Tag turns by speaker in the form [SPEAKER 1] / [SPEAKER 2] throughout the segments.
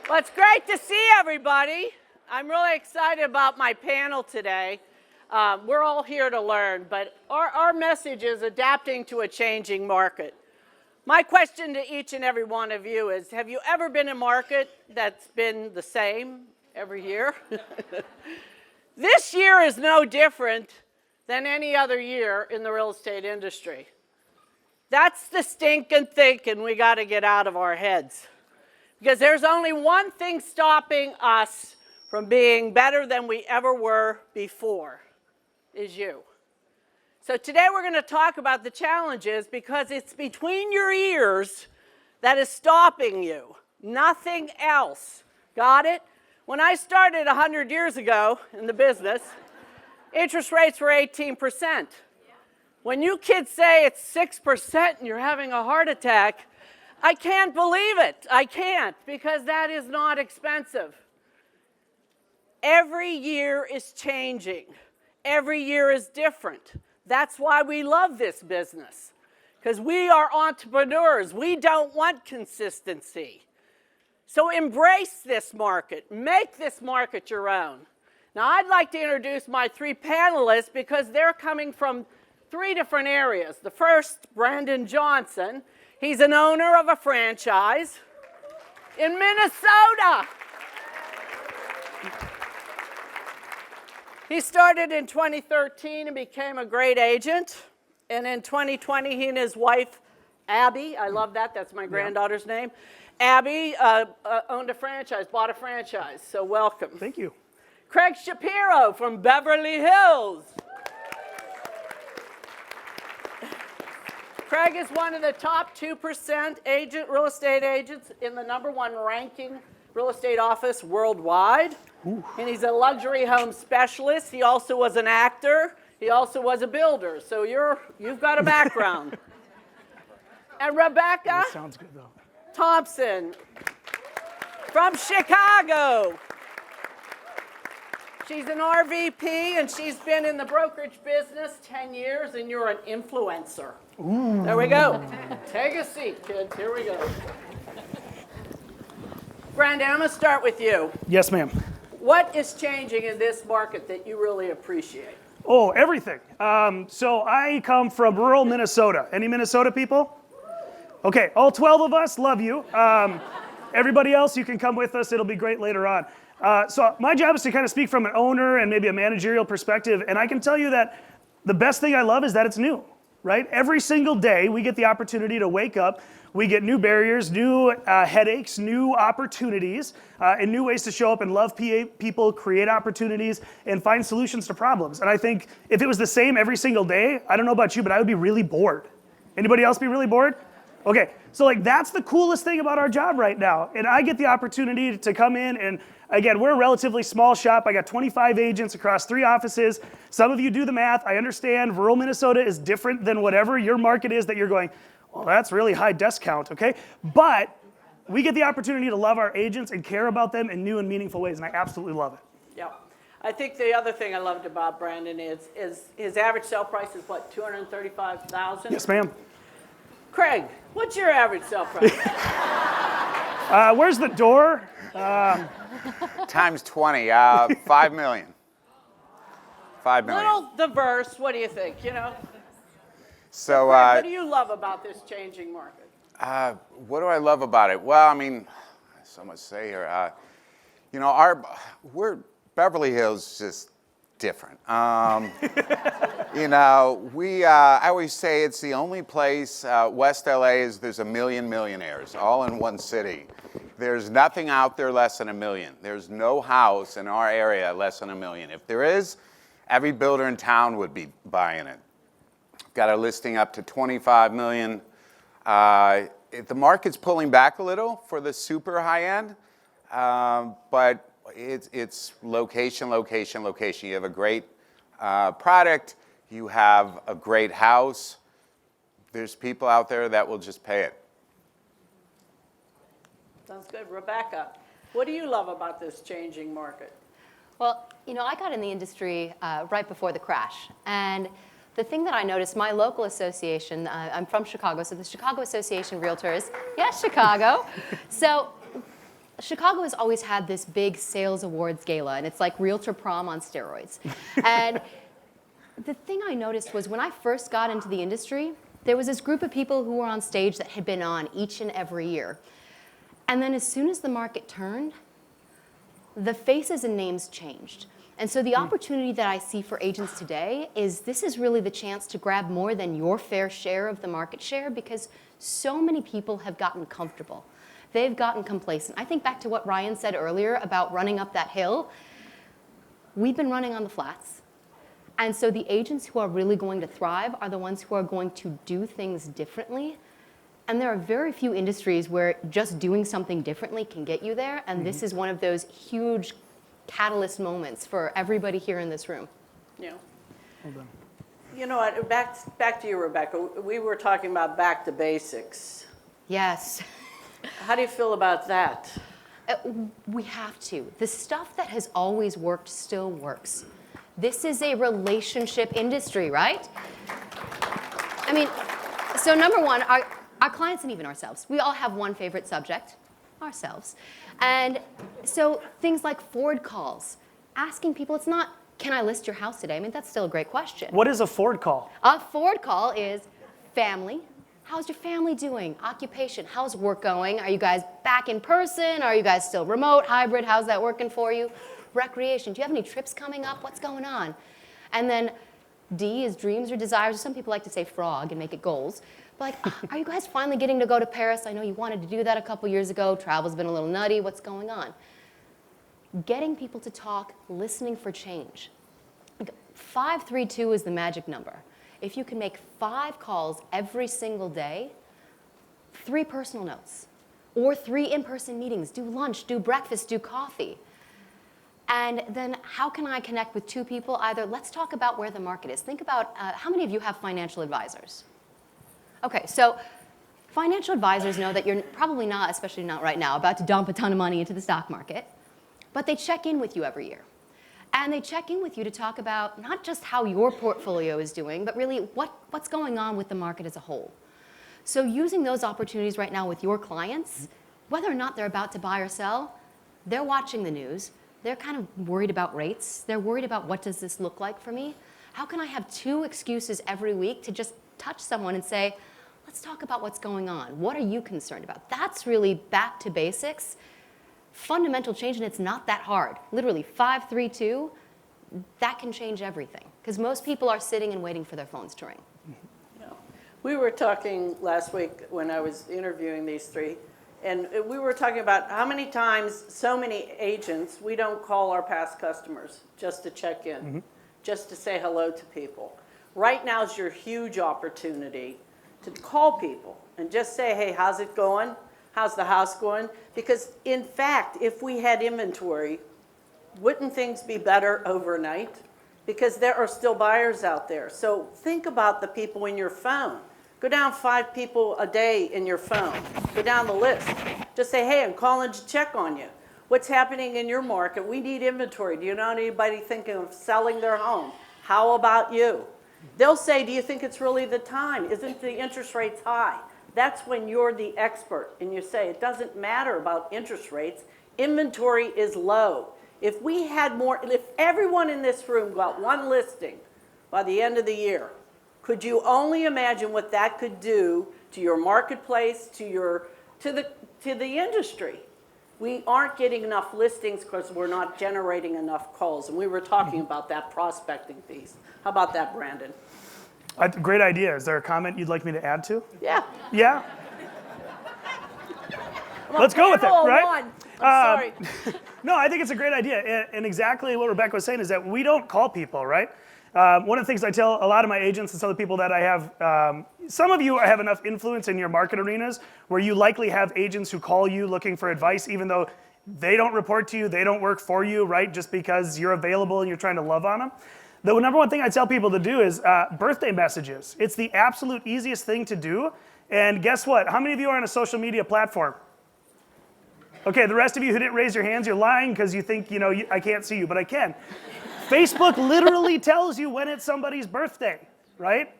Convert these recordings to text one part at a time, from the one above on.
[SPEAKER 1] Well, it's great to see everybody. I'm really excited about my panel today. We're all here to learn, but our message is adapting to a changing market. My question to each and every one of you is, have you ever been in a market that's been the same every year? This year is no different than any other year in the real estate industry. That's the stinking thinking we got to get out of our heads. Because there's only one thing stopping us from being better than we ever were before, is you. So today we're going to talk about the challenges because it's between your ears that is stopping you, nothing else. Got it? When I started 100 years ago in the business, interest rates were 18%. When you kids say it's 6% and you're having a heart attack, I can't believe it. I can't, because that is not expensive. Every year is changing. Every year is different. That's why we love this business, because we are entrepreneurs. We don't want consistency. So embrace this market. Make this market your own. Now, I'd like to introduce my three panelists because they're coming from three different areas. The first, Brandon Johnson. He's an owner of a franchise in Minnesota. He started in 2013 and became a great agent. And in 2020, he and his wife, Abby, I love that, that's my granddaughter's name. Abby owned a franchise, bought a franchise, so welcome.
[SPEAKER 2] Thank you.
[SPEAKER 1] Craig Shapiro from Beverly Hills. Craig is one of the top 2% real estate agents in the #1 ranking real estate office worldwide. Ooh. And he's a luxury home specialist. He also was an actor. He also was a builder. So you've got a background. And Rebecca
[SPEAKER 2] that sounds good, though.
[SPEAKER 1] Thompson from Chicago. She's an RVP, and she's been in the brokerage business 10 years, and you're an influencer.
[SPEAKER 2] Ooh.
[SPEAKER 1] There we go. Take a seat, kids. Here we go. Brandon, I'm going to start with you.
[SPEAKER 2] Yes, ma'am.
[SPEAKER 1] What is changing in this market that you really appreciate?
[SPEAKER 2] Oh, everything. So I come from rural Minnesota. Any Minnesota people? Okay, all 12 of us, love you. Everybody else, you can come with us. It'll be great later on. So my job is to kind of speak from an owner and maybe a managerial perspective, and I can tell you that the best thing I love is that it's new, right? Every single day we get the opportunity to wake up, we get new barriers, new headaches, new opportunities, and new ways to show up and love people, create opportunities, and find solutions to problems. And I think if it was the same every single day, I don't know about you, but I would be really bored. Anybody else be really bored? Okay, so that's the coolest thing about our job right now. And I get the opportunity to come in and, again, we're a relatively small shop. I got 25 agents across 3 offices. Some of you do the math. I understand rural Minnesota is different than whatever your market is that you're going, well, that's really high desk count, okay? But we get the opportunity to love our agents and care about them in new and meaningful ways, and I absolutely love it.
[SPEAKER 1] Yeah. I think the other thing I loved about Brandon is his average sale price is what, $235,000?
[SPEAKER 2] Yes, ma'am.
[SPEAKER 1] Craig, what's your average sale price?
[SPEAKER 2] Where's the door?
[SPEAKER 3] Times 20, $5 million. $5 million.
[SPEAKER 1] Little diverse, what do you think,
[SPEAKER 3] So,
[SPEAKER 1] Craig, what do you love about this changing market?
[SPEAKER 3] what do I love about it? Well, I mean, so much to say here. Beverly Hills is just different. I always say it's the only place, West LA there's a million millionaires all in one city. There's nothing out there less than $1 million. There's no house in our area less than $1 million. If there is, every builder in town would be buying it. Got a listing up to $25 million. The market's pulling back a little for the super high end, but it's location, location, location. You have a great product, you have a great house. There's people out there that will just pay it.
[SPEAKER 1] Sounds good. Rebecca, what do you love about this changing market?
[SPEAKER 4] Well, I got in the industry right before the crash. And the thing that I noticed, my local association, I'm from Chicago, so the Chicago Association of Realtors, yes, Chicago. So Chicago has always had this big sales awards gala, and it's like Realtor Prom on steroids. And the thing I noticed was when I first got into the industry, there was this group of people who were on stage that had been on each and every year. And then as soon as the market turned, the faces and names changed. And so the opportunity that I see for agents today is this is really the chance to grab more than your fair share of the market share because so many people have gotten comfortable. They've gotten complacent. I think back to what Ryan said earlier about running up that hill. We've been running on the flats. And so the agents who are really going to thrive are the ones who are going to do things differently. And there are very few industries where just doing something differently can get you there. And this is one of those huge catalyst moments for everybody here in this room.
[SPEAKER 1] Yeah.
[SPEAKER 2] Hold on.
[SPEAKER 1] You know what, back to you, Rebecca. We were talking about back to basics.
[SPEAKER 4] Yes.
[SPEAKER 1] How do you feel about that?
[SPEAKER 4] We have to. The stuff that has always worked still works. This is a relationship industry, right? I mean, so number one, our clients and even ourselves, we all have one favorite subject, ourselves. And so things like Ford calls, asking people, it's not, can I list your house today? I mean, that's still a great question.
[SPEAKER 2] What is a Ford call?
[SPEAKER 4] A Ford call is family. How's your family doing? Occupation. How's work going? Are you guys back in person? Are you guys still remote, hybrid? How's that working for you? Recreation. Do you have any trips coming up? What's going on? And then D is dreams or desires. Some people like to say frog and make it goals. But like, are you guys finally getting to go to Paris? I know you wanted to do that a couple years ago. Travel's been a little nutty. What's going on? Getting people to talk, listening for change. 532 is the magic number. If you can make 5 calls every single day, 3 personal notes, or 3 in-person meetings, do lunch, do breakfast, do coffee. And then how can I connect with 2 people? Either let's talk about where the market is. Think about how many of you have financial advisors? Okay, so financial advisors know that you're probably not, especially not right now, about to dump a ton of money into the stock market, but they check in with you every year. And they check in with you to talk about not just how your portfolio is doing, but really what's going on with the market as a whole. So using those opportunities right now with your clients, whether or not they're about to buy or sell, they're watching the news. They're kind of worried about rates. They're worried about what does this look like for me? How can I have 2 excuses every week to just touch someone and say, let's talk about what's going on. What are you concerned about? That's really back to basics. Fundamental change, and it's not that hard. Literally, 532, that can change everything. Because most people are sitting and waiting for their phones to ring.
[SPEAKER 1] Yeah. We were talking last week when I was interviewing these 3, and we were talking about how many times so many agents, we don't call our past customers just to check in, just to say hello to people. Right now is your huge opportunity to call people and just say, hey, how's it going? How's the house going? Because in fact, if we had inventory, wouldn't things be better overnight? Because there are still buyers out there. So think about the people in your phone. Go down 5 people a day in your phone. Go down the list. Just say, hey, I'm calling to check on you. What's happening in your market? We need inventory. Do you know anybody thinking of selling their home? How about you? They'll say, do you think it's really the time? Isn't the interest rates high? That's when you're the expert and you say, it doesn't matter about interest rates. Inventory is low. If we had more, if everyone in this room got 1 listing by the end of the year, could you only imagine what that could do to your marketplace, to the industry? We aren't getting enough listings because we're not generating enough calls. And we were talking about that prospecting piece. How about that, Brandon?
[SPEAKER 2] Great idea. Is there a comment you'd like me to add to?
[SPEAKER 1] Yeah.
[SPEAKER 2] Yeah? Let's go with it, right?
[SPEAKER 1] I'm sorry.
[SPEAKER 2] No, I think it's a great idea. And exactly what Rebecca was saying is that we don't call people, right? One of the things I tell a lot of my agents and some of the people that I have, some of you have enough influence in your market arenas where you likely have agents who call you looking for advice, even though they don't report to you, they don't work for you, right? Just because you're available and you're trying to love on them. The number one thing I tell people to do is birthday messages. It's the absolute easiest thing to do. And guess what? How many of you are on a social media platform? Okay, the rest of you who didn't raise your hands, you're lying because you think, I can't see you, but I can. Facebook literally tells you when it's somebody's birthday, right?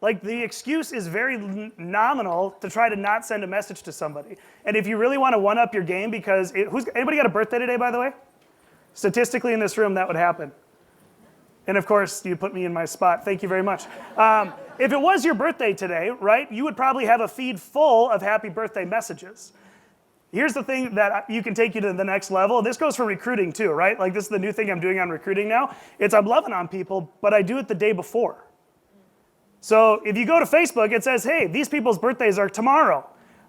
[SPEAKER 2] Like, the excuse is very nominal to try to not send a message to somebody. And if you really want to one-up your game, because anybody got a birthday today, by the way? Statistically in this room, that would happen. And of course, you put me in my spot. Thank you very much. If it was your birthday today, right, you would probably have a feed full of happy birthday messages. Here's the thing that you can take you to the next level. This goes for recruiting too, right? Like, this is the new thing I'm doing on recruiting now. I'm loving on people, but I do it the day before. So if you go to Facebook, it says, hey, these people's birthdays are tomorrow.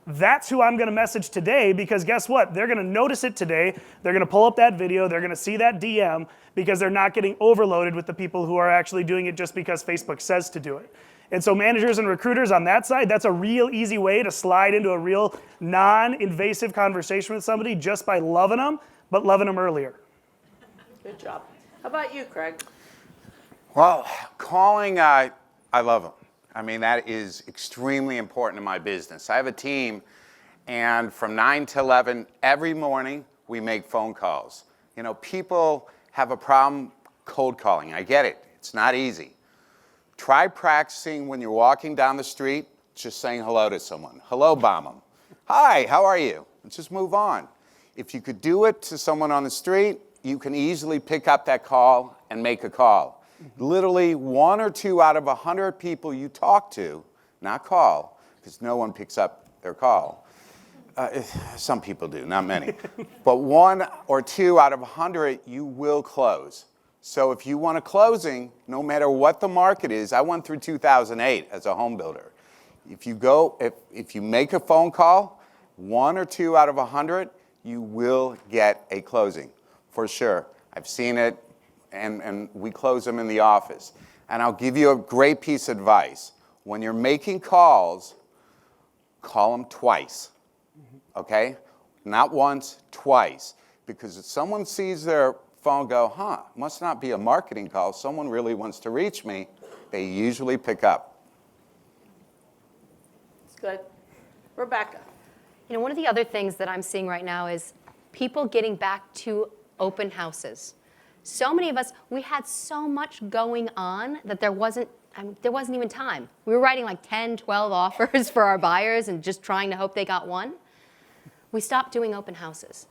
[SPEAKER 2] That's who I'm going to message today, because guess what? They're going to notice it today. They're going to pull up that video. They're going to see that DM, because they're not getting overloaded with the people who are actually doing it just because Facebook says to do it. And so managers and recruiters on that side, that's a real easy way to slide into a real non-invasive conversation with somebody just by loving them, but loving them earlier.
[SPEAKER 1] Good job. How about you, Craig?
[SPEAKER 3] Well, calling, I love them. I mean, that is extremely important in my business. I have a team, and from 9 to 11 every morning, we make phone calls. You know, people have a problem cold calling. I get it. It's not easy. Try practicing when you're walking down the street, just saying hello to someone. Hello, bomb them. Hi, how are you? And just move on. If you could do it to someone on the street, you can easily pick up that call and make a call. Literally 1 or 2 out of 100 people you talk to, not call, because no one picks up their call. Some people do, not many. But 1 or 2 out of 100 you will close. So if you want a closing, no matter what the market is, I went through 2008 as a home builder. If you make a phone call, 1 or 2 out of 100, you will get a closing, for sure. I've seen it, and we close them in the office. And I'll give you a great piece of advice. When you're making calls, call them twice, okay? Not once, twice. Because if someone sees their phone go, must not be a marketing call, someone really wants to reach me, they usually pick up.
[SPEAKER 1] It's good. Rebecca.
[SPEAKER 4] You know, one of the other things that I'm seeing right now is people getting back to open houses. So many of us, we had so much going on that there wasn't even time. We were writing like 10, 12 offers for our buyers and just trying to hope they got one. We stopped doing open houses.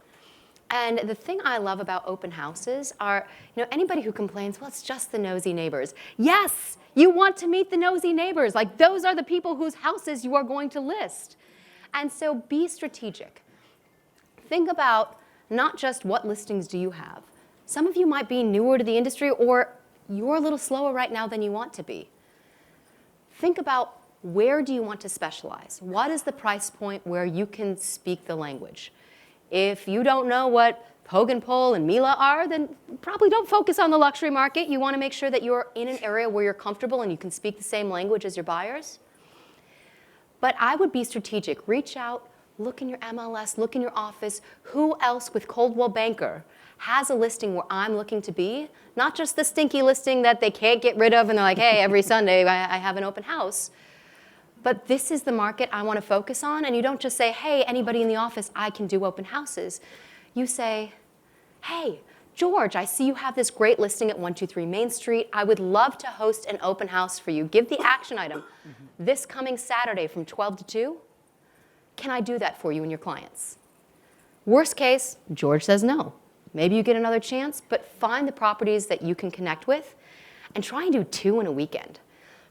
[SPEAKER 4] And the thing I love about open houses are, you know, anybody who complains, well, it's just the nosy neighbors. Yes, you want to meet the nosy neighbors. Like, those are the people whose houses you are going to list. And so be strategic. Think about not just what listings do you have. Some of you might be newer to the industry, or you're a little slower right now than you want to be. Think about, where do you want to specialize? What is the price point where you can speak the language? If you don't know what Hogan Pole and Mila are, then probably don't focus on the luxury market. You want to make sure that you're in an area where you're comfortable and you can speak the same language as your buyers. But I would be strategic. Reach out, look in your MLS, look in your office. Who else with Coldwell Banker has a listing where I'm looking to be? Not just the stinky listing that they can't get rid of and they're like, hey, every Sunday I have an open house. But this is the market I want to focus on. And you don't just say, hey, anybody in the office, I can do open houses. You say, hey, George, I see you have this great listing at 123 Main Street. I would love to host an open house for you. Give the action item. This coming Saturday from 12 to 2, can I do that for you and your clients? Worst case, George says no. Maybe you get another chance, but find the properties that you can connect with and try and do 2 in a weekend.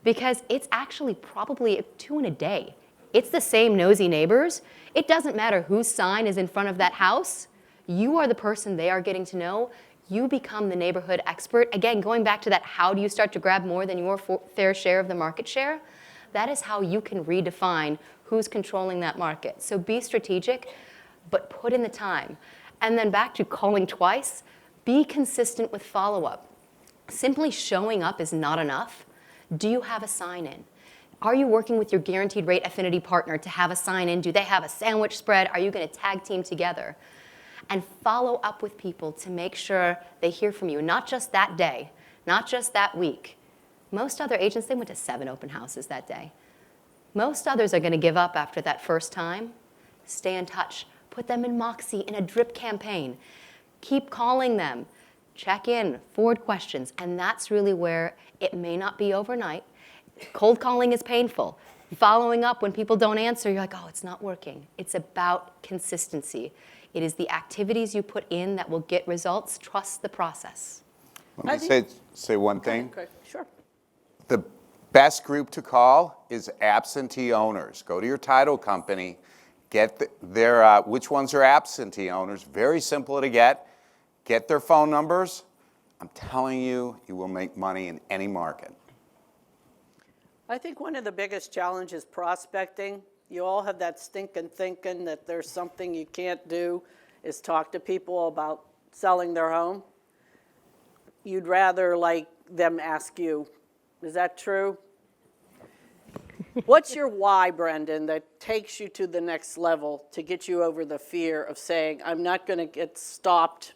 [SPEAKER 4] Because it's actually probably 2 in a day. It's the same nosy neighbors. It doesn't matter whose sign is in front of that house. You are the person they are getting to know. You become the neighborhood expert. Again, going back to that, how do you start to grab more than your fair share of the market share? That is how you can redefine who's controlling that market. So be strategic, but put in the time. And then back to calling twice, be consistent with follow-up. Simply showing up is not enough. Do you have a sign-in? Are you working with your guaranteed rate affinity partner to have a sign-in? Do they have a sandwich spread? Are you going to tag team together? And follow up with people to make sure they hear from you, not just that day, not just that week. Most other agents, they went to 7 open houses that day. Most others are going to give up after that first time. Stay in touch. Put them in Moxie in a drip campaign. Keep calling them. Check in, forward questions, and that's really where it may not be overnight. Cold calling is painful. Following up when people don't answer, you're like, oh, it's not working. It's about consistency. It is the activities you put in that will get results. Trust the process.
[SPEAKER 3] Let me say one thing.
[SPEAKER 1] Okay, sure.
[SPEAKER 3] The best group to call is absentee owners. Go to your title company, get their, which ones are absentee owners, very simple to get their phone numbers. I'm telling you, you will make money in any market.
[SPEAKER 1] I think one of the biggest challenges prospecting, you all have that stinking thinking that there's something you can't do, is talk to people about selling their home. You'd rather like them ask you, is that true? What's your why, Brendan, that takes you to the next level to get you over the fear of saying, I'm not going to get stopped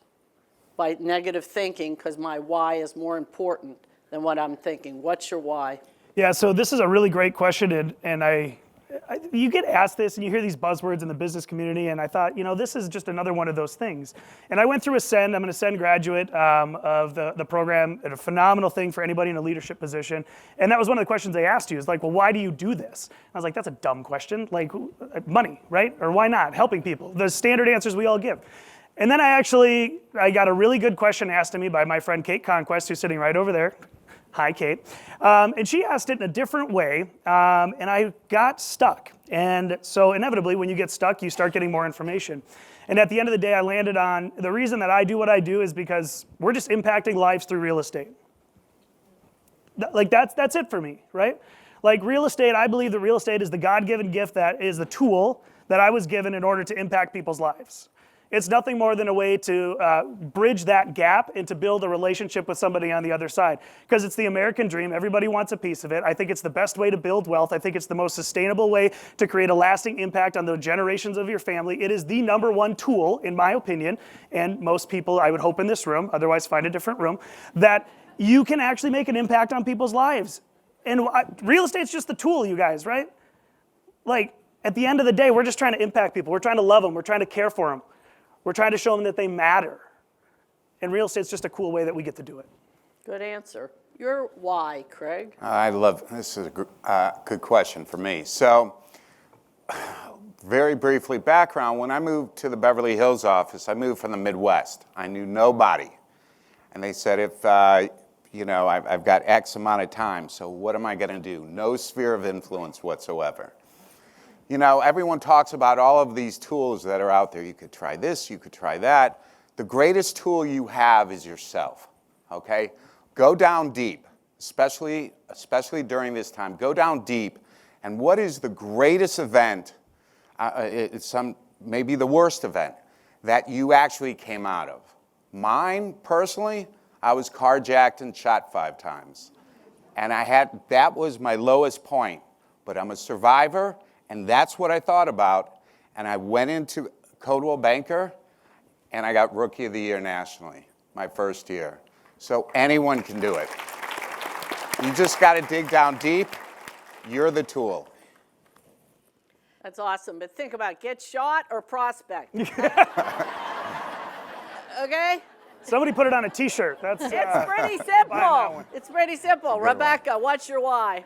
[SPEAKER 1] by negative thinking because my why is more important than what I'm thinking? What's your why?
[SPEAKER 2] Yeah, so this is a really great question, and you get asked this and you hear these buzzwords in the business community, and I thought, this is just another one of those things. And I went through Ascend. I'm an Ascend graduate of the program, and a phenomenal thing for anybody in a leadership position. And that was one of the questions they asked you, is like, well, why do you do this? I was like, that's a dumb question. Like, money, right? Or why not? Helping people. The standard answers we all give. And then I got a really good question asked to me by my friend Kate Conquest, who's sitting right over there. Hi, Kate. And she asked it in a different way, and I got stuck. And so inevitably, when you get stuck, you start getting more information. And at the end of the day, I landed on the reason that I do what I do is because we're just impacting lives through real estate. Like, that's it for me, right? Like, real estate, I believe that real estate is the God-given gift that is the tool that I was given in order to impact people's lives. It's nothing more than a way to bridge that gap and to build a relationship with somebody on the other side. Because it's the American dream. Everybody wants a piece of it. I think it's the best way to build wealth. I think it's the most sustainable way to create a lasting impact on the generations of your family. It is the number one tool, in my opinion, and most people, I would hope in this room, otherwise find a different room, that you can actually make an impact on people's lives. And real estate's just the tool, you guys, right? Like, at the end of the day, we're just trying to impact people. We're trying to love them. We're trying to care for them. We're trying to show them that they matter. And real estate's just a cool way that we get to do it.
[SPEAKER 1] Good answer. Your why, Craig?
[SPEAKER 3] This is a good question for me. So, very briefly, background, when I moved to the Beverly Hills office, I moved from the Midwest. I knew nobody. And they said, if, I've got X amount of time, so what am I going to do? No sphere of influence whatsoever. Everyone talks about all of these tools that are out there. You could try this, you could try that. The greatest tool you have is yourself, okay? Go down deep, especially during this time. Go down deep, and what is the greatest event, maybe the worst event, that you actually came out of? Mine, personally, I was carjacked and shot 5 times. And that was my lowest point, but I'm a survivor. And that's what I thought about. And I went into Coldwell Banker, and I got Rookie of the Year nationally, my first year. So anyone can do it. You just got to dig down deep. You're the tool.
[SPEAKER 1] That's awesome. But think about it. Get shot or prospect. Okay?
[SPEAKER 2] Somebody put it on a T-shirt. That's
[SPEAKER 1] It's pretty simple. It's pretty simple. Rebecca, what's your why?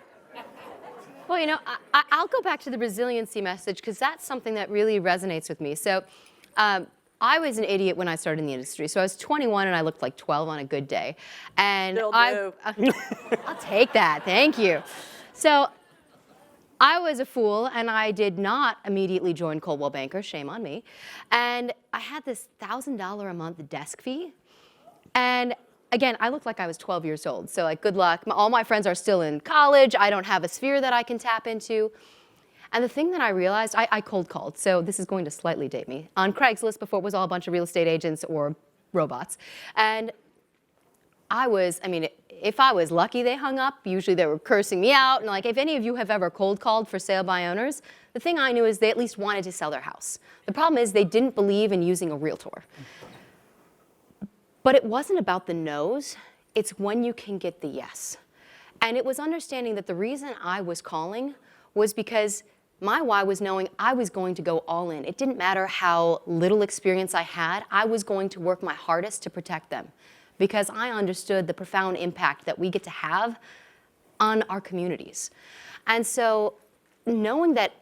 [SPEAKER 4] Well, I'll go back to the resiliency message because that's something that really resonates with me. So I was an idiot when I started in the industry. So I was 21 and I looked like 12 on a good day. And
[SPEAKER 1] Still do.
[SPEAKER 4] I'll take that. Thank you. So I was a fool and I did not immediately join Coldwell Banker. Shame on me. And I had this $1,000 a month desk fee. And again, I looked like I was 12 years old, so like, good luck. All my friends are still in college. I don't have a sphere that I can tap into. And the thing that I realized, I cold called, so this is going to slightly date me, on Craigslist before it was all a bunch of real estate agents or robots. And if I was lucky they hung up, usually they were cursing me out. And like, if any of you have ever cold called for sale by owners, the thing I knew is they at least wanted to sell their house. The problem is they didn't believe in using a realtor. But it wasn't about the no's, it's when you can get the yes. And it was understanding that the reason I was calling was because my why was knowing I was going to go all in. It didn't matter how little experience I had, I was going to work my hardest to protect them because I understood the profound impact that we get to have on our communities. And so knowing that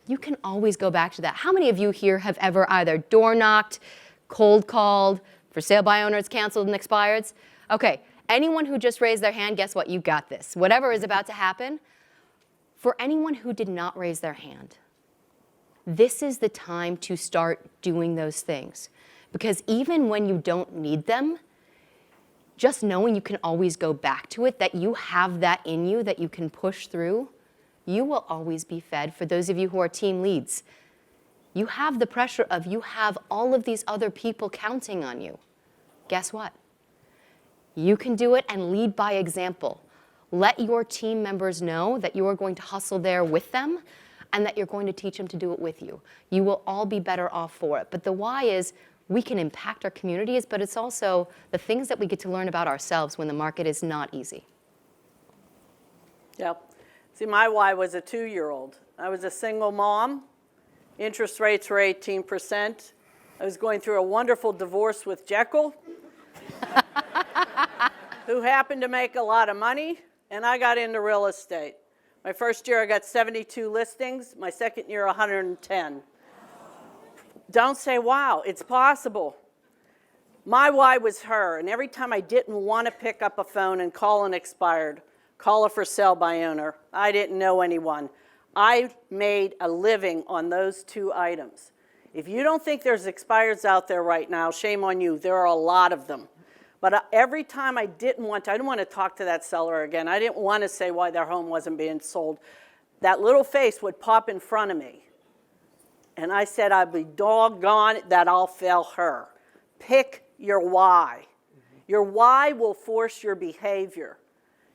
[SPEAKER 4] you can always go back to that. How many of you here have ever either door knocked, cold called, for sale by owners, canceled and expireds? Okay, anyone who just raised their hand, guess what? You got this. Whatever is about to happen, for anyone who did not raise their hand, this is the time to start doing those things. Because even when you don't need them, just knowing you can always go back to it, that you have that in you, that you can push through, you will always be fed. For those of you who are team leads, you have the pressure of you have all of these other people counting on you. Guess what? You can do it and lead by example. Let your team members know that you are going to hustle there with them and that you're going to teach them to do it with you. You will all be better off for it. But the why is we can impact our communities, but it's also the things that we get to learn about ourselves when the market is not easy.
[SPEAKER 1] Yep. See, my why was a 2-year-old. I was a single mom. Interest rates were 18%. I was going through a wonderful divorce with Jekyll, who happened to make a lot of money, and I got into real estate. My first year, I got 72 listings. My second year, 110. Don't say, wow, it's possible. My why was her, and every time I didn't want to pick up a phone and call an expired, call a for sale by owner, I didn't know anyone, I made a living on those 2 items. If you don't think there's expireds out there right now, shame on you. There are a lot of them. But every time I didn't want to talk to that seller again. I didn't want to say why their home wasn't being sold. That little face would pop in front of me. And I said, I'd be doggone that I'll fail her. Pick your why. Your why will force your behavior.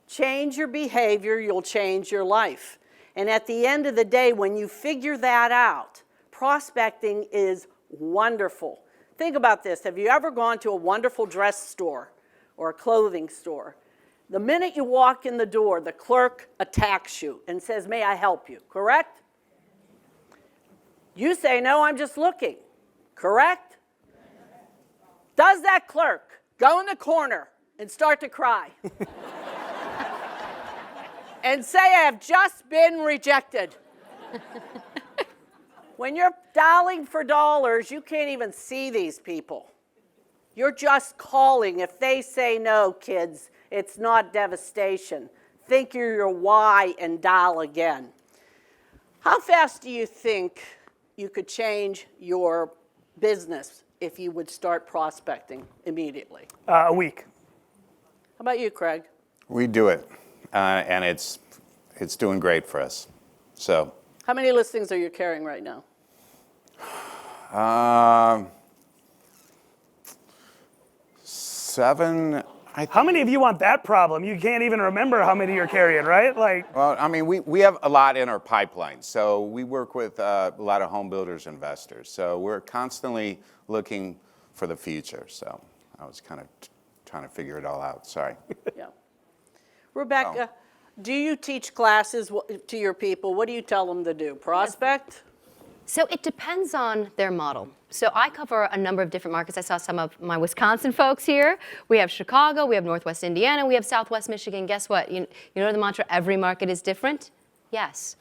[SPEAKER 1] Change your behavior, you'll change your life. And at the end of the day, when you figure that out, prospecting is wonderful. Think about this. Have you ever gone to a wonderful dress store or a clothing store? The minute you walk in the door, the clerk attacks you and says, may I help you, correct? You say, no, I'm just looking, correct? Does that clerk go in the corner and start to cry and say, I have just been rejected? When you're dialing for dollars, you can't even see these people. You're just calling. If they say no, kids, it's not devastation. Think your why and dial again. How fast do you think you could change your business if you would start prospecting immediately?
[SPEAKER 2] A week.
[SPEAKER 1] How about you, Craig?
[SPEAKER 3] We do it, and it's doing great for us. So.
[SPEAKER 1] How many listings are you carrying right now?
[SPEAKER 3] 7.
[SPEAKER 2] How many of you want that problem? You can't even remember how many you're carrying, right?
[SPEAKER 3] Well, I mean, we have a lot in our pipeline. So we work with a lot of home builders, investors. So we're constantly looking for the future. So I was kind of trying to figure it all out. Sorry.
[SPEAKER 1] Yeah. Rebecca, do you teach classes to your people? What do you tell them to do? Prospect?
[SPEAKER 4] So it depends on their model. So I cover a number of different markets. I saw some of my Wisconsin folks here. We have Chicago, we have Northwest Indiana, we have Southwest Michigan. Guess what? You know the mantra, every market is different? Yes.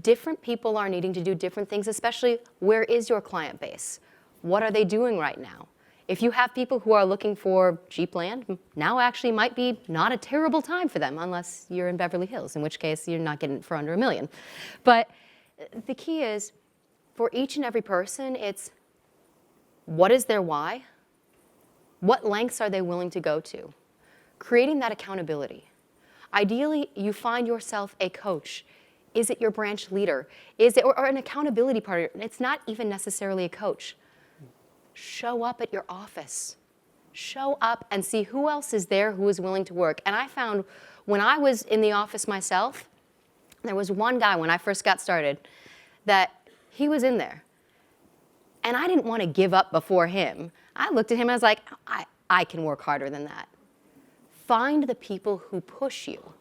[SPEAKER 4] Different people are needing to do different things, especially where is your client base? What are they doing right now? If you have people who are looking for cheap land, now actually might be not a terrible time for them, unless you're in Beverly Hills, in which case you're not getting it for under $1 million. But the key is, for each and every person, it's what is their why? What lengths are they willing to go to? Creating that accountability. Ideally, you find yourself a coach. Is it your branch leader? Is it, or an accountability partner? It's not even necessarily a coach. Show up at your office. Show up and see who else is there who is willing to work. And I found when I was in the office myself, there was one guy when I first got started that he was in there. And I didn't want to give up before him. I looked at him and I was like, I can work harder than that. Find the people who push you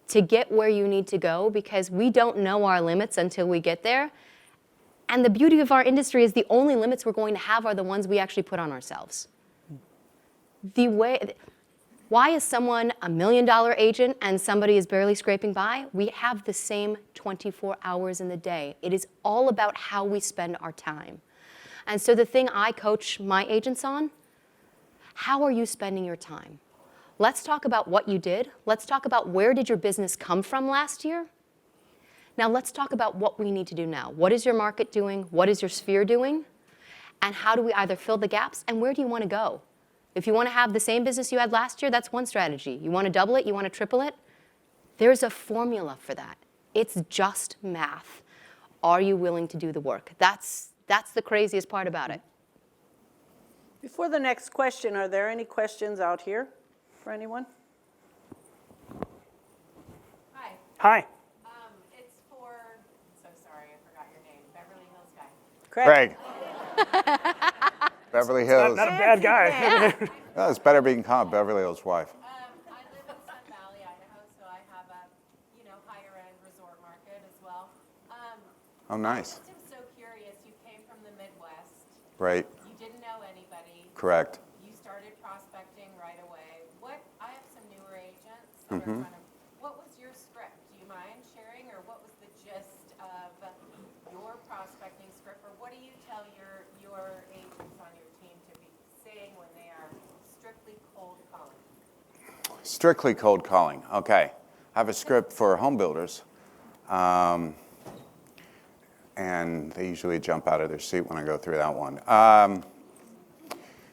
[SPEAKER 4] to get where you need to go, because we don't know our limits until we get there. And the beauty of our industry is the only limits we're going to have are the ones we actually put on ourselves. Why is someone a $1 million agent and somebody is barely scraping by? We have the same 24 hours in the day. It is all about how we spend our time. And so the thing I coach my agents on, how are you spending your time? Let's talk about what you did. Let's talk about where did your business come from last year? Now let's talk about what we need to do now. What is your market doing? What is your sphere doing? And how do we either fill the gaps, and where do you want to go? If you want to have the same business you had last year, that's one strategy. You want to double it, you want to triple it, there's a formula for that. It's just math. Are you willing to do the work? That's the craziest part about it.
[SPEAKER 1] Before the next question, are there any questions out here for anyone?
[SPEAKER 5] Hi.
[SPEAKER 2] Hi.
[SPEAKER 5] It's for, so sorry, I forgot your name, Beverly Hills guy.
[SPEAKER 1] Craig.
[SPEAKER 3] Beverly Hills.
[SPEAKER 2] Not a bad guy.
[SPEAKER 3] Oh, it's better being called Beverly Hills' wife.
[SPEAKER 5] I live in Sun Valley, Idaho, so I have a, higher end resort market as well.
[SPEAKER 3] Oh, nice.
[SPEAKER 5] I'm so curious, you came from the Midwest.
[SPEAKER 3] Right.
[SPEAKER 5] You didn't know anybody.
[SPEAKER 3] Correct.
[SPEAKER 5] You started prospecting right away. I have some newer agents that are trying to, what was your script? Do you mind sharing, or what was the gist of your prospecting script, or what do you tell your agents on your team to be saying when they are strictly cold calling?
[SPEAKER 3] Strictly cold calling. Okay. I have a script for home builders. And they usually jump out of their seat when I go through that one.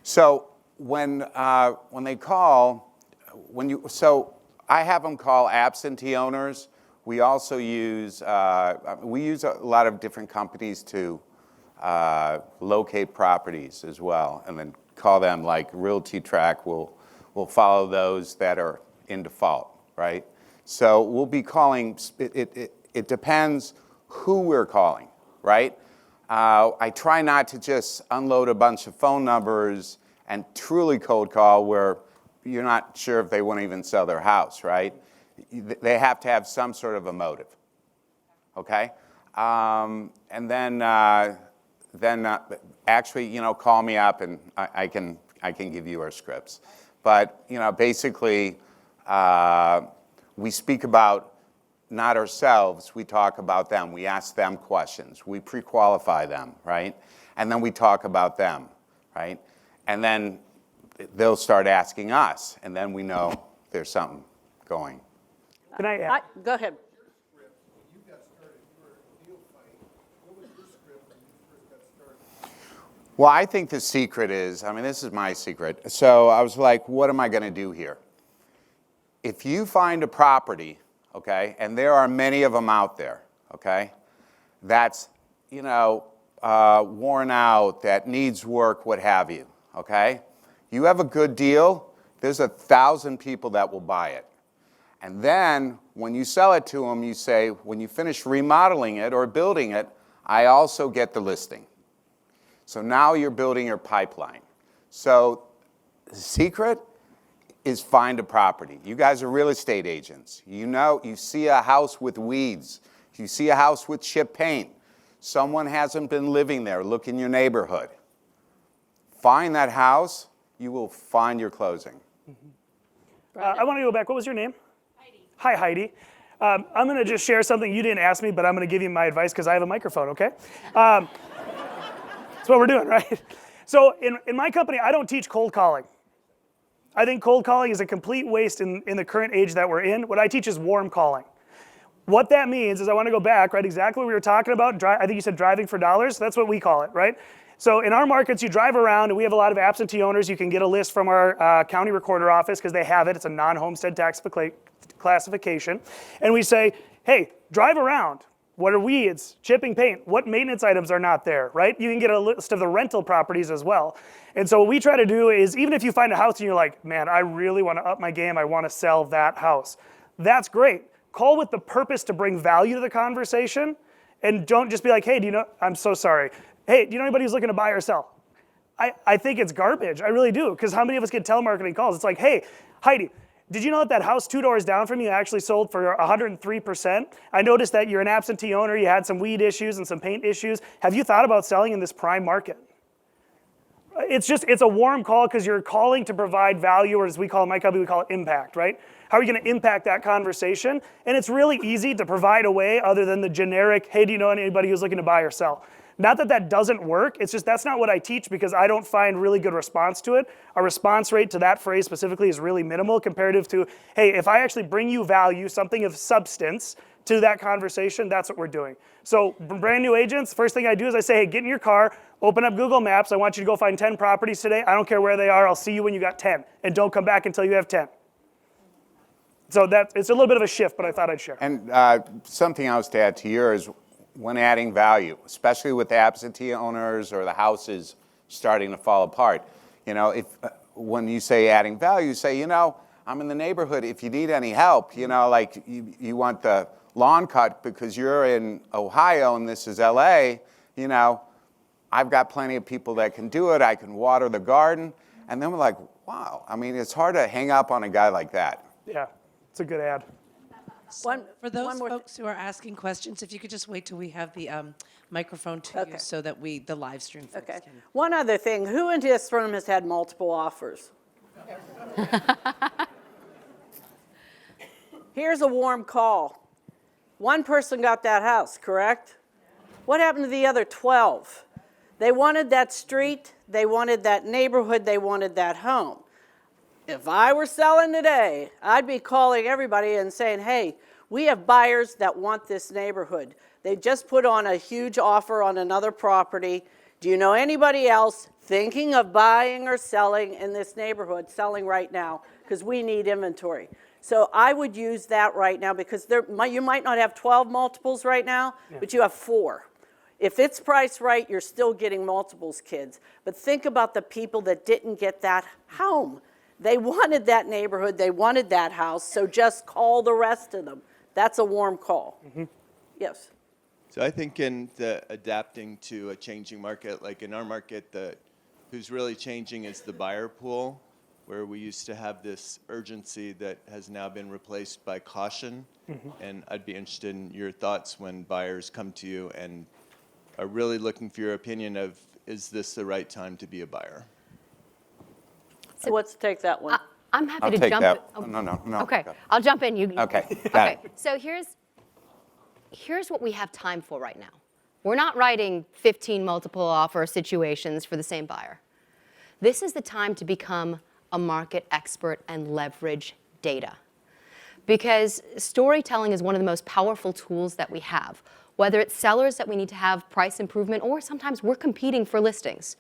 [SPEAKER 3] So when they call, I have them call absentee owners. We also use a lot of different companies to locate properties as well, and then call them, like Realty Track will follow those that are in default, right? So we'll be calling, it depends who we're calling, right? I try not to just unload a bunch of phone numbers and truly cold call where you're not sure if they want to even sell their house, right? They have to have some sort of a motive, okay? And then actually, call me up and I can give you our scripts. But, basically, we speak about not ourselves, we talk about them. We ask them questions. We pre-qualify them, right? And then we talk about them, right? And then they'll start asking us, and then we know there's something going.
[SPEAKER 2] Can I add?
[SPEAKER 1] Go ahead.
[SPEAKER 3] Well, I think the secret is, this is my secret. So I was like, what am I going to do here? If you find a property, okay, and there are many of them out there, okay, that's, worn out, that needs work, what have you, okay? You have a good deal, there's 1,000 people that will buy it. And then when you sell it to them, you say, when you finish remodeling it or building it, I also get the listing. So now you're building your pipeline. So the secret is find a property. You guys are real estate agents. You see a house with weeds. You see a house with chip paint. Someone hasn't been living there. Look in your neighborhood. Find that house. You will find your closing.
[SPEAKER 2] I want to go back. What was your name?
[SPEAKER 5] Heidi.
[SPEAKER 2] Hi, Heidi. I'm going to just share something. You didn't ask me, but I'm going to give you my advice because I have a microphone, okay? That's what we're doing, right? So in my company, I don't teach cold calling. I think cold calling is a complete waste in the current age that we're in. What I teach is warm calling. What that means is I want to go back, right, exactly what we were talking about. I think you said driving for dollars. That's what we call it, right? So in our markets, you drive around, and we have a lot of absentee owners. You can get a list from our county recorder office because they have it. It's a non-homestead tax classification. And we say, hey, drive around. What are weeds, chipping paint? What maintenance items are not there, right? You can get a list of the rental properties as well. And so what we try to do is, even if you find a house and you're like, man, I really want to up my game, I want to sell that house. That's great. Call with the purpose to bring value to the conversation, and don't just be like, hey, I'm so sorry. Hey, do you know anybody who's looking to buy or sell? I think it's garbage. I really do, because how many of us get telemarketing calls? It's like, hey, Heidi, did you know that house 2 doors down from you actually sold for 103%? I noticed that you're an absentee owner, you had some weed issues and some paint issues. Have you thought about selling in this prime market? It's a warm call because you're calling to provide value, or as we call it in my company, we call it impact, right? How are you going to impact that conversation? And it's really easy to provide a way other than the generic, hey, do you know anybody who's looking to buy or sell? Not that that doesn't work, it's just that's not what I teach because I don't find really good response to it. Our response rate to that phrase specifically is really minimal comparative to, hey, if I actually bring you value, something of substance to that conversation, that's what we're doing. So brand new agents, first thing I do is I say, hey, get in your car, open up Google Maps, I want you to go find 10 properties today. I don't care where they are, I'll see you when you got 10. And don't come back until you have 10. So it's a little bit of a shift, but I thought I'd share.
[SPEAKER 3] And something else to add to yours, when adding value, especially with absentee owners or the houses starting to fall apart, if when you say adding value, say, I'm in the neighborhood. If you need any help, like you want the lawn cut because you're in Ohio and this is LA, I've got plenty of people that can do it. I can water the garden. And then we're like, wow. I mean, it's hard to hang up on a guy like that.
[SPEAKER 2] Yeah, it's a good ad.
[SPEAKER 6] For those folks who are asking questions, if you could just wait till we have the microphone to you so that the live stream folks
[SPEAKER 1] Okay.
[SPEAKER 6] can.
[SPEAKER 1] One other thing, who in this room has had multiple offers? Here's a warm call. One person got that house, correct? What happened to the other 12? They wanted that street, they wanted that neighborhood, they wanted that home. If I were selling today, I'd be calling everybody and saying, hey, we have buyers that want this neighborhood. They just put on a huge offer on another property. Do you know anybody else thinking of buying or selling in this neighborhood, selling right now? Because we need inventory. So I would use that right now because you might not have 12 multiples right now, but you have 4. If it's priced right, you're still getting multiples, kids. But think about the people that didn't get that home. They wanted that neighborhood, they wanted that house, so just call the rest of them. That's a warm call. Mm-hmm. Yes.
[SPEAKER 7] So I think in the adapting to a changing market, like in our market, who's really changing is the buyer pool, where we used to have this urgency that has now been replaced by caution. Mm-hmm. And I'd be interested in your thoughts when buyers come to you and are really looking for your opinion of, is this the right time to be a buyer?
[SPEAKER 1] So let's take that one.
[SPEAKER 4] I'm happy
[SPEAKER 3] I'll
[SPEAKER 4] to
[SPEAKER 3] take
[SPEAKER 4] jump.
[SPEAKER 3] that.
[SPEAKER 4] Oh,
[SPEAKER 3] No.
[SPEAKER 4] Okay,
[SPEAKER 3] Go.
[SPEAKER 4] I'll jump in.
[SPEAKER 3] Okay, got
[SPEAKER 4] Okay,
[SPEAKER 3] it.
[SPEAKER 4] so here's what we have time for right now. We're not writing 15 multiple offer situations for the same buyer. This is the time to become a market expert and leverage data. Because storytelling is one of the most powerful tools that we have. Whether it's sellers that we need to have price improvement, or sometimes we're competing for listings.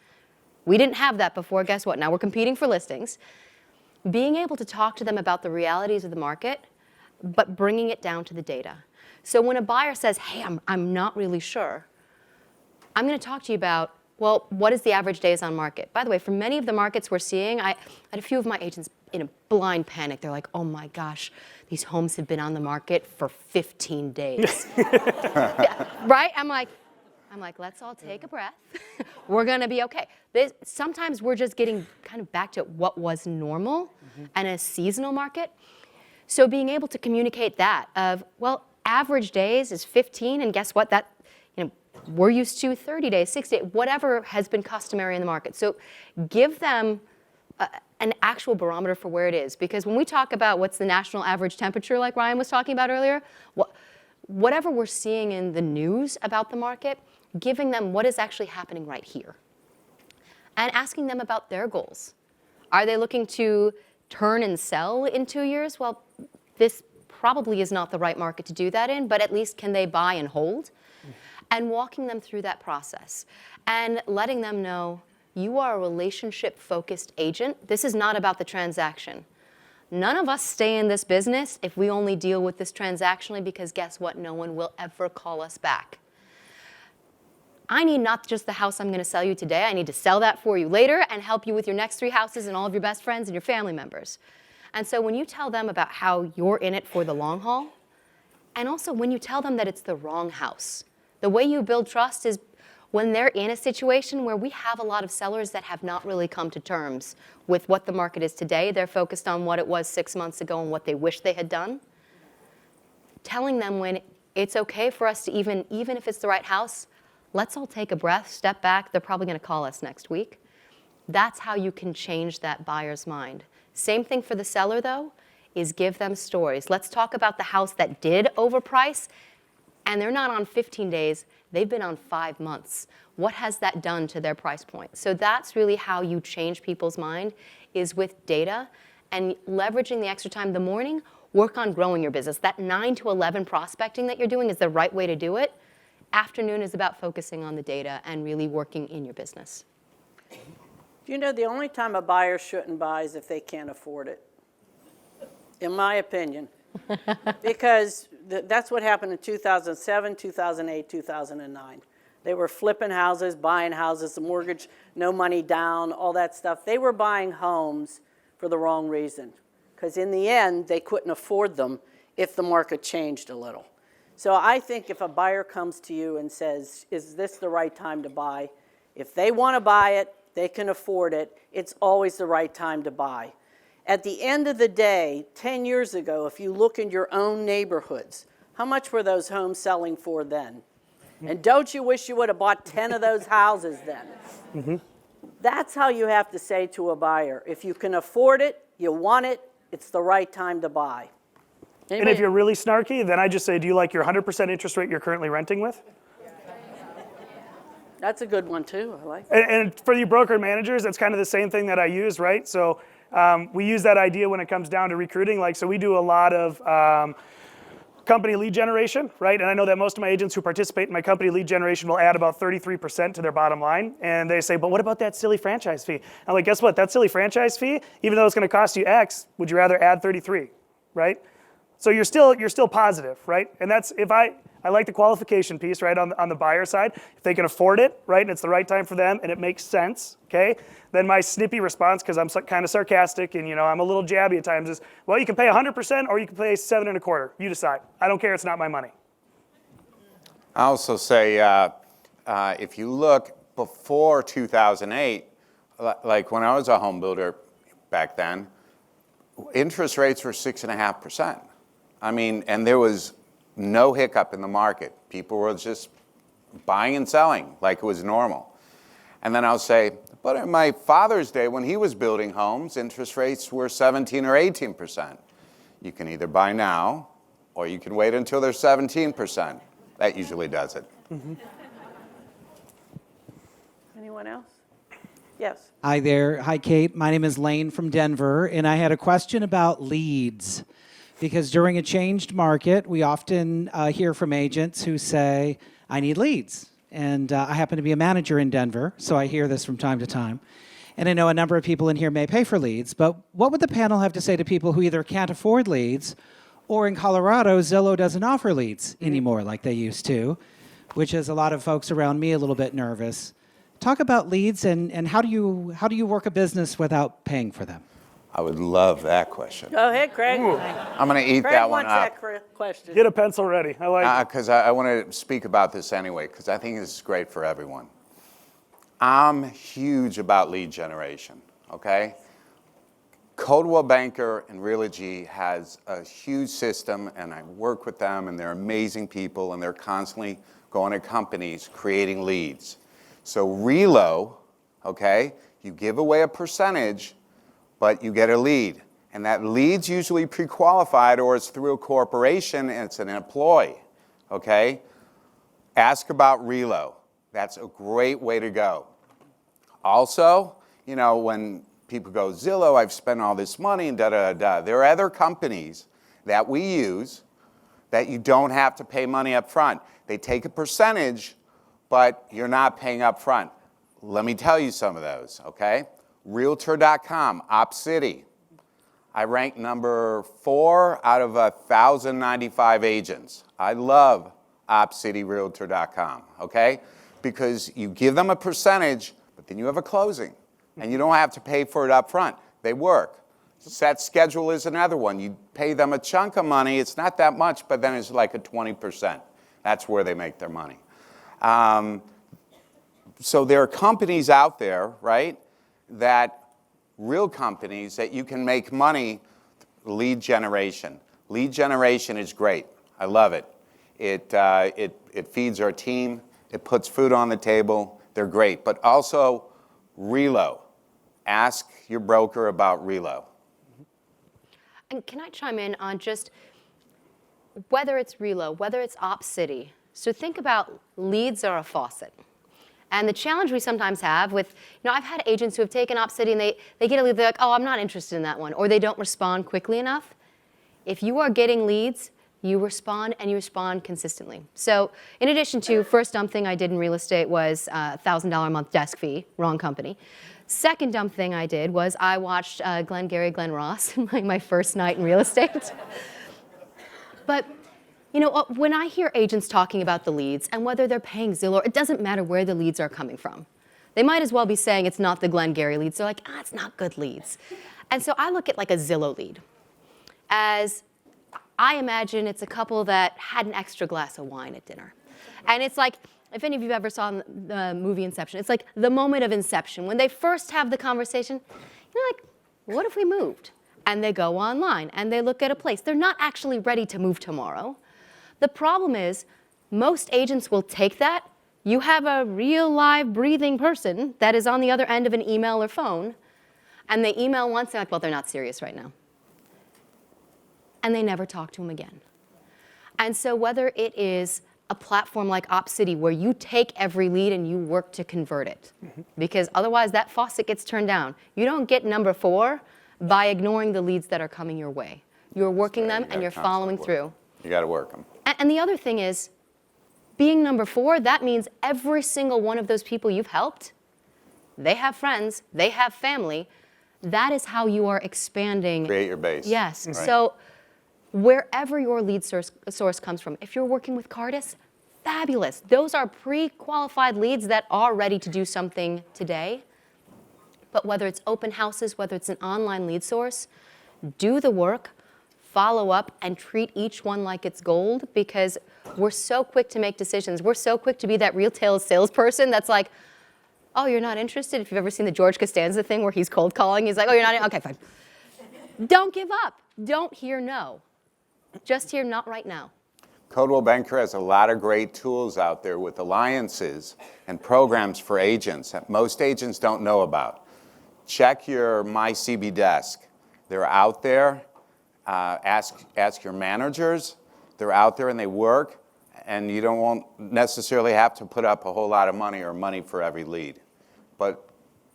[SPEAKER 4] We didn't have that before, guess what? Now we're competing for listings. Being able to talk to them about the realities of the market, but bringing it down to the data. So when a buyer says, hey, I'm not really sure, I'm going to talk to you about, well, what is the average days on market? By the way, for many of the markets we're seeing, I had a few of my agents in a blind panic. They're like, oh my gosh, these homes have been on the market for 15 days. Yeah, right? I'm like, let's all take a breath. We're going to be okay. Sometimes we're just getting kind of back to what was normal and a seasonal market. So being able to communicate that of, well, average days is 15, and guess what? We're used to 30 days, 60 days, whatever has been customary in the market. So give them an actual barometer for where it is. Because when we talk about what's the national average temperature, like Ryan was talking about earlier, whatever we're seeing in the news about the market, giving them what is actually happening right here. And asking them about their goals. Are they looking to turn and sell in 2 years? Well, this probably is not the right market to do that in, but at least can they buy and hold? And walking them through that process and letting them know you are a relationship-focused agent. This is not about the transaction. None of us stay in this business if we only deal with this transactionally, because guess what? No one will ever call us back. I need not just the house I'm going to sell you today. I need to sell that for you later and help you with your next 3 houses and all of your best friends and your family members. And so when you tell them about how you're in it for the long haul, and also when you tell them that it's the wrong house, the way you build trust is when they're in a situation where we have a lot of sellers that have not really come to terms with what the market is today. They're focused on what it was 6 months ago and what they wish they had done. Telling them when it's okay for us to even if it's the right house, let's all take a breath, step back. They're probably going to call us next week. That's how you can change that buyer's mind. Same thing for the seller, though, is give them stories. Let's talk about the house that did overprice, and they're not on 15 days, they've been on 5 months. What has that done to their price point? So that's really how you change people's mind, is with data and leveraging the extra time in the morning. Work on growing your business. That 9 to 11 prospecting that you're doing is the right way to do it. Afternoon is about focusing on the data and really working in your business.
[SPEAKER 1] You know, the only time a buyer shouldn't buy is if they can't afford it, in my opinion. Because that's what happened in 2007, 2008, 2009. They were flipping houses, buying houses, the mortgage, no money down, all that stuff. They were buying homes for the wrong reason, because in the end, they couldn't afford them if the market changed a little. So I think if a buyer comes to you and says, is this the right time to buy? If they want to buy it, they can afford it, it's always the right time to buy. At the end of the day, 10 years ago, if you look in your own neighborhoods, how much were those homes selling for then? And don't you wish you would have bought 10 of those houses then? Mm-hmm. That's how you have to say to a buyer, if you can afford it, you want it, it's the right time to buy.
[SPEAKER 2] And if you're really snarky, then I just say, do you like your 100% interest rate you're currently renting with?
[SPEAKER 1] That's a good one too, I like
[SPEAKER 2] that. And for you broker managers, it's kind of the same thing that I use, right? So we use that idea when it comes down to recruiting. Like, so we do a lot of company lead generation, right? And I know that most of my agents who participate in my company lead generation will add about 33% to their bottom line. And they say, but what about that silly franchise fee? I'm like, guess what? That silly franchise fee, even though it's going to cost you X, would you rather add 33, right? So you're still positive, right? And that's, if I like the qualification piece, right, on the buyer side. If they can afford it, right, and it's the right time for them and it makes sense, okay, then my snippy response, because I'm kind of sarcastic and, you know, I'm a little jabby at times, is, well, you can pay 100% or you can pay 7 1/4. You decide. I don't care. It's not my money.
[SPEAKER 3] I also say, if you look before 2008, like when I was a home builder back then, interest rates were 6.5%. I mean, and there was no hiccup in the market. People were just buying and selling like it was normal. And then I'll say, but in my father's day, when he was building homes, interest rates were 17 or 18%. You can either buy now, or you can wait until they're 17%. That usually does it.
[SPEAKER 1] Mm-hmm. Anyone else? Yes.
[SPEAKER 8] Hi there. Hi, Kate. My name is Lane from Denver, and I had a question about leads. Because during a changed market, we often hear from agents who say, I need leads. And I happen to be a manager in Denver, so I hear this from time to time. And I know a number of people in here may pay for leads, but what would the panel have to say to people who either can't afford leads, or in Colorado, Zillow doesn't offer leads anymore like they used to, which has a lot of folks around me a little bit nervous. Talk about leads and how do you work a business without paying for them?
[SPEAKER 3] I would love that question.
[SPEAKER 1] Go ahead, Craig.
[SPEAKER 3] I'm going to eat
[SPEAKER 1] Craig
[SPEAKER 3] that one
[SPEAKER 1] wants
[SPEAKER 3] up.
[SPEAKER 1] that question.
[SPEAKER 2] Get a pencil ready. I like it.
[SPEAKER 3] Because I want to speak about this anyway, because I think it's great for everyone. I'm huge about lead generation, okay? Coldwell Banker and Realogy has a huge system, and I work with them, and they're amazing people, and they're constantly going to companies creating leads. So Relo, okay, you give away a percentage, but you get a lead. And that lead's usually pre-qualified, or it's through a corporation and it's an employee, okay? Ask about Relo. That's a great way to go. Also, you know, when people go, Zillow, I've spent all this money and da-da-da-da. There are other companies that we use that you don't have to pay money up front. They take a percentage, but you're not paying up front. Let me tell you some of those, okay? Realtor.com, OpCity. I rank number 4 out of 1,095 agents. I love OpCityRealtor.com, okay? Because you give them a percentage, but then you have a closing. And you don't have to pay for it up front. They work. Set Schedule is another one. You pay them a chunk of money. It's not that much, but then it's like a 20%. That's where they make their money. So there are companies out there, right, that real companies that you can make money. Lead generation. Lead generation is great. I love it. It feeds our team. It puts food on the table. They're great. But also Relo. ask your broker about relo.
[SPEAKER 4] And can I chime in on just whether it's Relo, whether it's Op City? So think about leads are a faucet. And the challenge we sometimes have with, I've had agents who have taken Op City and they get a lead, they're like, oh, I'm not interested in that one, or they don't respond quickly enough. If you are getting leads, you respond and you respond consistently. So in addition to, first dumb thing I did in real estate was $1,000 a month desk fee, wrong company. Second dumb thing I did was I watched Glenn Ross my first night in real estate. But when I hear agents talking about the leads and whether they're paying Zillow, it doesn't matter where the leads are coming from. They might as well be saying it's not the Glenn Gary leads. They're like, it's not good leads. And so I look at like a Zillow lead as I imagine it's a couple that had an extra glass of wine at dinner. And it's like, if any of you ever saw the movie Inception, it's like the moment of inception. When they first have the conversation, you're like, what if we moved? And they go online and they look at a place. They're not actually ready to move tomorrow. The problem is, most agents will take that. You have a real, live, breathing person that is on the other end of an email or phone, and they email once, they're like, well, they're not serious right now. And they never talk to them again. And so whether it is a platform like Op City where you take every lead and you work to convert it, because otherwise that faucet gets turned down. You don't get number 4 by ignoring the leads that are coming your way. You're working them and you're following through.
[SPEAKER 3] You got to work them.
[SPEAKER 4] And the other thing is, being number 4, that means every single one of those people you've helped, they have friends, they have family. That is how you are expanding.
[SPEAKER 3] Create your base.
[SPEAKER 4] Yes.
[SPEAKER 3] Right.
[SPEAKER 4] So wherever your lead source comes from, if you're working with Cardis, fabulous. Those are pre-qualified leads that are ready to do something today. But whether it's open houses, whether it's an online lead source, do the work, follow up, and treat each one like it's gold, because we're so quick to make decisions. We're so quick to be that retail salesperson that's like, oh, you're not interested? If you've ever seen the George Costanza thing where he's cold calling, he's like, oh, you're not, okay, fine. Don't give up. Don't hear no. Just hear not right now.
[SPEAKER 3] Coldwell Banker has a lot of great tools out there with alliances and programs for agents that most agents don't know about. Check your My CB desk. They're out there. Ask your managers. They're out there and they work, and you won't necessarily have to put up a whole lot of money for every lead. But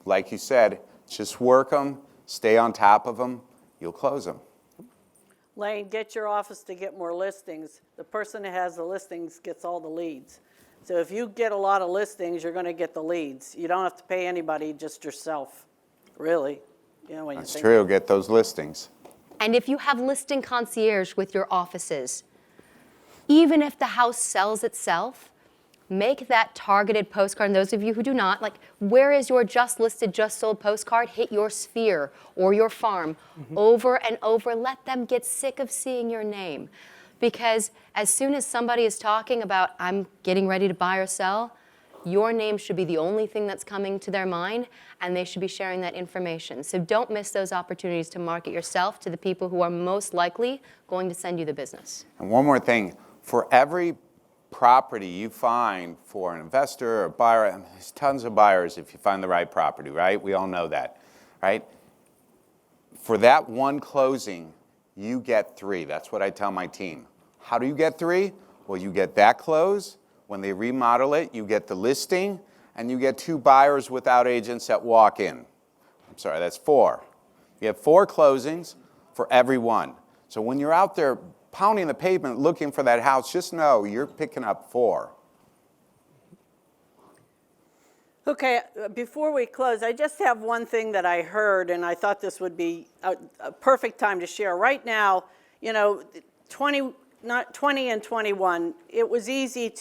[SPEAKER 3] like you said, just work them, stay on top of them, you'll close them.
[SPEAKER 1] Lane, get your office to get more listings. The person that has the listings gets all the leads. So if you get a lot of listings, you're going to get the leads. You don't have to pay anybody, just yourself, really. When
[SPEAKER 3] That's true, get those listings.
[SPEAKER 4] And if you have listing concierge with your offices, even if the house sells itself, make that targeted postcard. And those of you who do not, like, where is your just listed, just sold postcard? Hit your sphere or your farm over and over. Let them get sick of seeing your name. Because as soon as somebody is talking about, I'm getting ready to buy or sell, your name should be the only thing that's coming to their mind, and they should be sharing that information. So don't miss those opportunities to market yourself to the people who are most likely going to send you the business.
[SPEAKER 3] And one more thing, for every property you find for an investor or a buyer, and there's tons of buyers if you find the right property, right? We all know that, right? For that one closing, you get 3. That's what I tell my team. How do you get 3? Well, you get that close. When they remodel it, you get the listing, and you get 2 buyers without agents that walk in. I'm sorry, that's 4. You have 4 closings for every one. So when you're out there pounding the pavement looking for that house, just know you're picking up 4.
[SPEAKER 1] Okay, before we close, I just have one thing that I heard, and I thought this would be a perfect time to share. Right now, 20 and 21, it was easy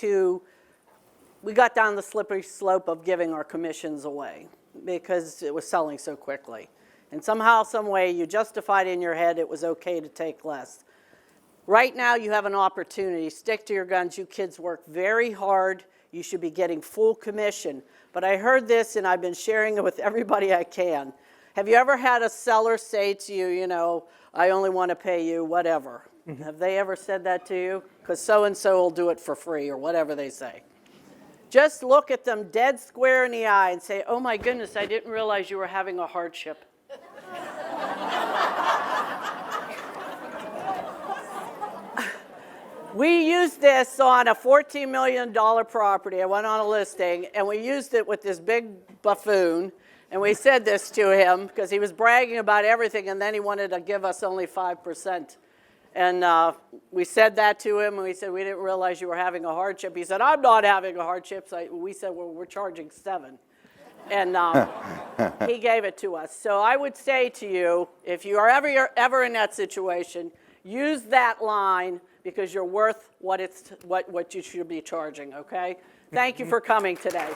[SPEAKER 1] we got down the slippery slope of giving our commissions away because it was selling so quickly. And somehow, some way, you justified in your head it was okay to take less. Right now, you have an opportunity. Stick to your guns. You kids work very hard. You should be getting full commission. But I heard this, and I've been sharing it with everybody I can. Have you ever had a seller say to you, I only want to pay you whatever? Have they ever said that to you? Because so-and-so will do it for free, or whatever they say. just look at them dead square in the eye and say, oh my goodness, I didn't realize you were having a hardship. We used this on a $14 million property. I went on a listing, and we used it with this big buffoon, and we said this to him because he was bragging about everything, and then he wanted to give us only 5%. And we said that to him, and we said, we didn't realize you were having a hardship. He said, I'm not having a hardship. So we said, well, we're charging 7. And he gave it to us. So I would say to you, if you are ever in that situation, use that line because you're worth what you should be charging, okay? Thank you for coming today.